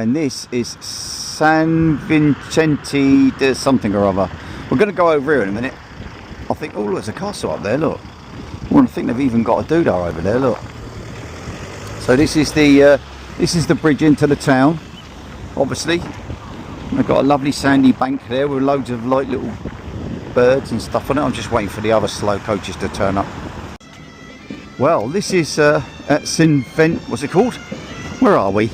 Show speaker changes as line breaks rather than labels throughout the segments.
And this is San Vicente de something or other. We're going to go over here in a minute. I think, oh, there's a castle up there, look. Well, I think they've even got a doodah over there, look. So this is the bridge into the town, obviously. They've got a lovely sandy bank there with loads of like little birds and stuff on it. I'm just waiting for the other slow coaches to turn up. Well, this is at what's it called? Where are we?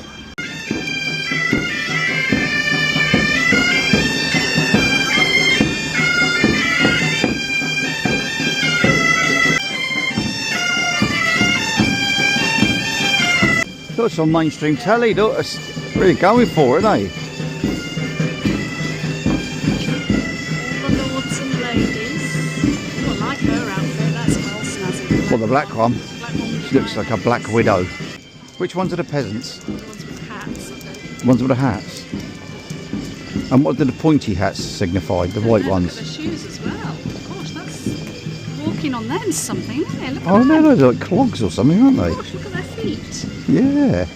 Look, it's on mainstream telly, look, it's really going for it, eh?
All the lords and ladies. Oh, I like her outfit, that's well snazzy.
Well, the black one.
Black one.
She looks like a black widow. Which ones are the peasants?
The ones with hats, I think.
The ones with the hats. And what do the pointy hats signify, the white ones?
Look at the shoes as well. Gosh, that's walking on them's something, isn't it? Look at
Oh,
that.
they're like clogs or something, aren't they?
Gosh, look at their feet.
Yeah.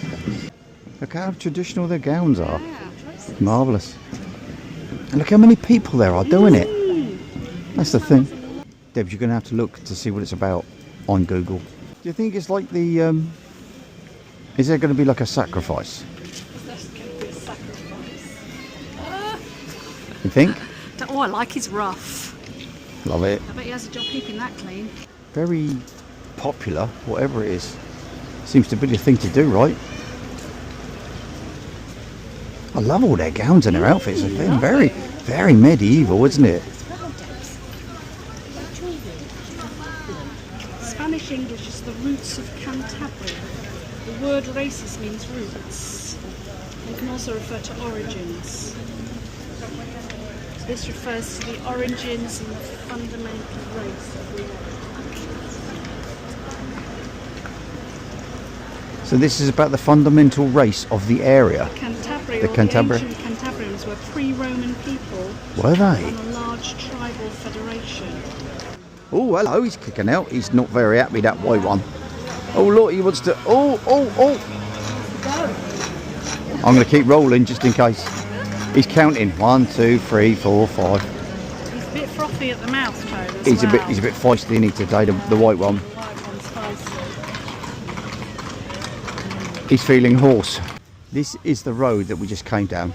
Look how traditional their gowns are.
Yeah, dresses.
Marvellous. And look how many people there are doing it. That's the thing. Debs, you're going to have to look to see what it's about on Google. Do you think it's like the... is there going to be like a sacrifice?
There's going to be a sacrifice.
You think?
Oh, I like his ruff.
Love it.
I bet he has a job keeping that clean.
Very popular, whatever it is. Seems to be the thing to do, right? I love all their gowns and their outfits. They're very, very medieval, isn't it?
Spanish English is the roots of Cantabria. The word races means roots. It can also refer to origins. So this refers to the origins and the fundamental race of the area.
So this is about the fundamental race of the area.
Cantabria,
The Cantabria.
the ancient Cantabrians were pre-Roman people
Were they?
on a large tribal federation.
Oh, hello, he's kicking out. He's not very happy, that white one. Oh, look, he wants to... Oh. I'm going to keep rolling just in case. He's counting. 1, 2, 3, 4, 5.
He's a bit frothy at the mouth, Toad, as
He's
well.
a bit feisty, isn't he, today, the white one.
White one's spicy.
He's feeling hoarse. This is the road that we just came down.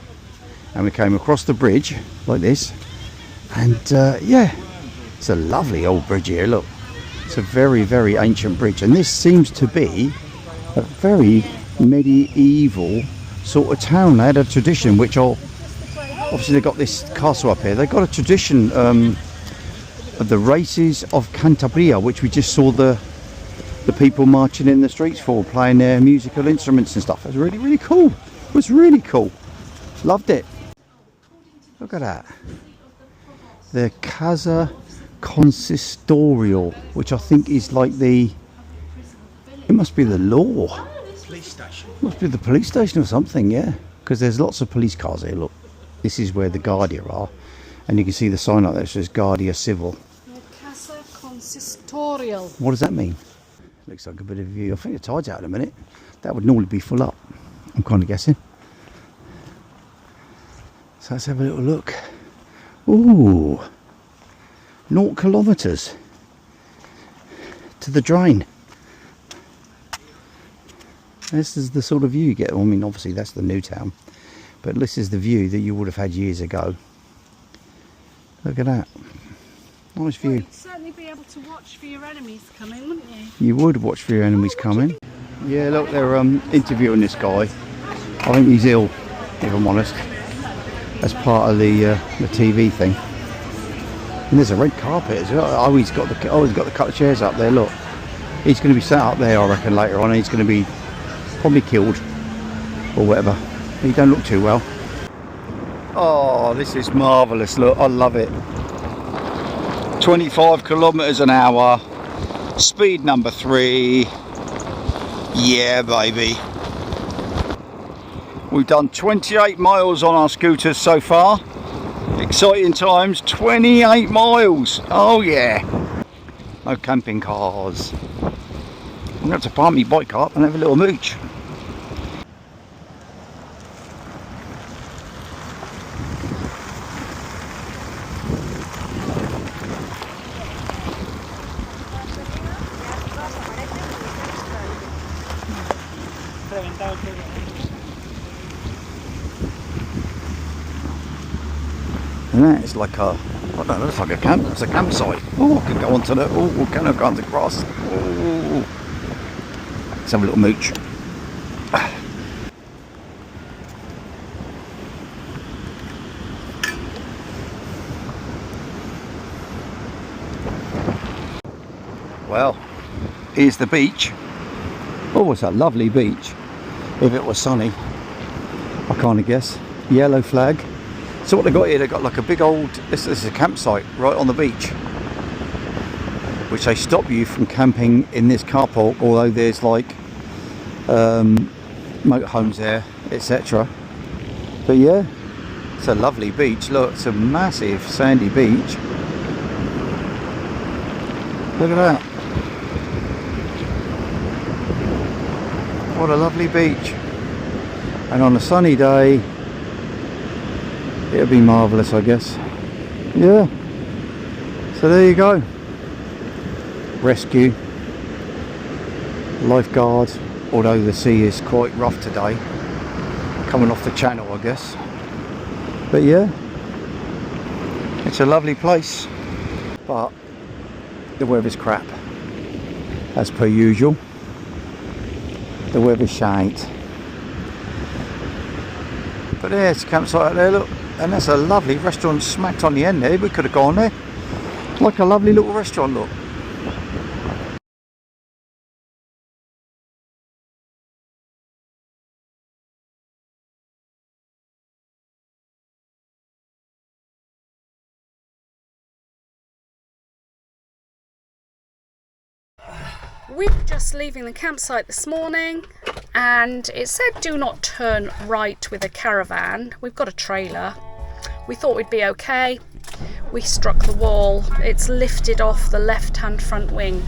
And we came across the bridge, like this. And, yeah, it's a lovely old bridge here, look. It's a very, very ancient bridge. And this seems to be a very medieval sort of town. They had a tradition, which obviously they've got this castle up here. They've got a tradition of the races of Cantabria, which we just saw the people marching in the streets for, playing their musical instruments and stuff. It was really, really cool. It was really cool. Loved it. Look at that. The Casa Consistorial, which I think is like it must be the law.
Police station.
Must be the police station or something, yeah. Because there's lots of police cars here, look. This is where the Guardia are. And you can see the sign up there that says Guardia Civil.
The Casa Consistorial.
What does that mean? Looks like a bit of view. I think the tide's out in a minute. That would normally be full up. I'm kind of guessing. So let's have a little look. Ooh. 0 kilometres to the drain. This is the sort of view you get. I mean, obviously that's the new town. But this is the view that you would have had years ago. Look at that. Nice view.
Well, you'd certainly be able to watch for your enemies coming, wouldn't you?
You would watch for your enemies coming. Yeah, look, they're interviewing this guy. I think he's ill, if I'm honest, as part of the TV thing. And there's a red carpet as well. Oh, he's got the couple of chairs up there. Look, he's going to be sat up there, I reckon, later on. He's going to be probably killed or whatever. He don't look too well. Oh, this is marvellous. Look, I love it. 25 kilometres an hour. Speed number 3. Yeah, baby. We've done 28 miles on our scooters so far. Exciting times. 28 miles. Oh yeah. No camping cars. I'm going to have to park my bike up and have a little mooch. And that is like a, I don't know, it's like a camp. It's a campsite. Oh, I could go onto the. Oh, can I go onto the grass? Oh, let's have a little mooch. Well, here's the beach. Oh, it's a lovely beach. If it was sunny, I kind of guess. Yellow flag. So what they got here, they got like a big old, this is a campsite right on the beach, which they stop you from camping in this car park, although there's like motorhomes there, etc. But yeah, it's a lovely beach. Look, it's a massive sandy beach. Look at that. What a lovely beach. And on a sunny day, it'll be marvellous, I guess. Yeah. So there you go. Rescue. Lifeguard. Although the sea is quite rough today. Coming off the channel, I guess. But yeah. It's a lovely place. But the weather's crap. As per usual. The weather's shite. But there's a campsite out there, look. And that's a lovely restaurant smacked on the end there. We could have gone there. Like a lovely little restaurant, look.
We were just leaving the campsite this morning and it said do not turn right with a caravan. We've got a trailer. We thought we'd be okay. We struck the wall. It's lifted off the left-hand front wing.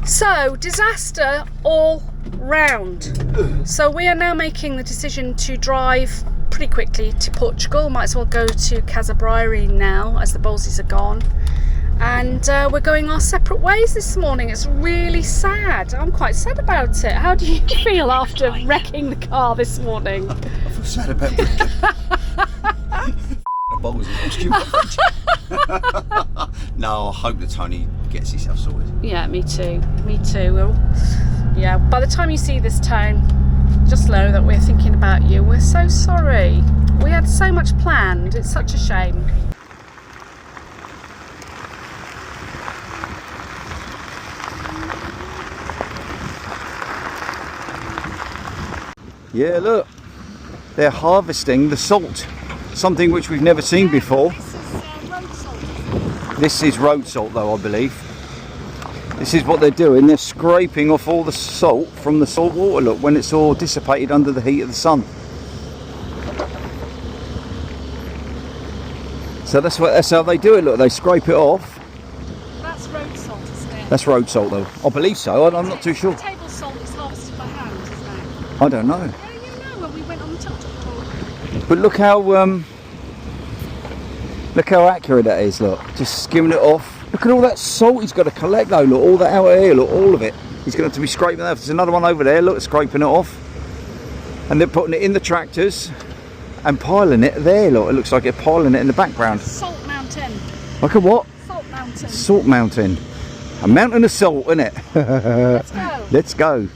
So, disaster all round. So we are now making the decision to drive pretty quickly to Portugal. Might as well go to Casa Bryrene now as the Bowlesies are gone. And we're going our separate ways this morning. It's really sad. I'm quite sad about it. How do you feel after wrecking the car this morning?
I feel sad about wrecking. No, I hope that Tony gets himself sorted.
Yeah, me too. Me too. Yeah, by the time you see this town, just know that we're thinking about you. We're so sorry. We had so much planned. It's such a shame.
Yeah, look, they're harvesting the salt, something which we've never seen before. This is road salt though, I believe. This is what they're doing. They're scraping off all the salt from the salt water, look, when it's all dissipated under the heat of the sun. So that's how they do it, look, they scrape it off.
That's road salt, isn't it?
That's road salt though. I believe so, I'm not too sure.
Table salt is harvested by hand, isn't it?
I don't know.
Yeah, you know when we went on the tuk-tuk tour.
But look how accurate that is, look. Just skimming it off. Look at all that salt he's got to collect though, look, all that out here, look, all of it. He's going to have to be scraping that. There's another one over there, look, scraping it off. And they're putting it in the tractors and piling it there, look. It looks like they're piling it in the background.
Salt mountain.
Like a what?
Salt mountain.
Salt mountain. A mountain of salt, isn't it?
Let's go.
Let's go.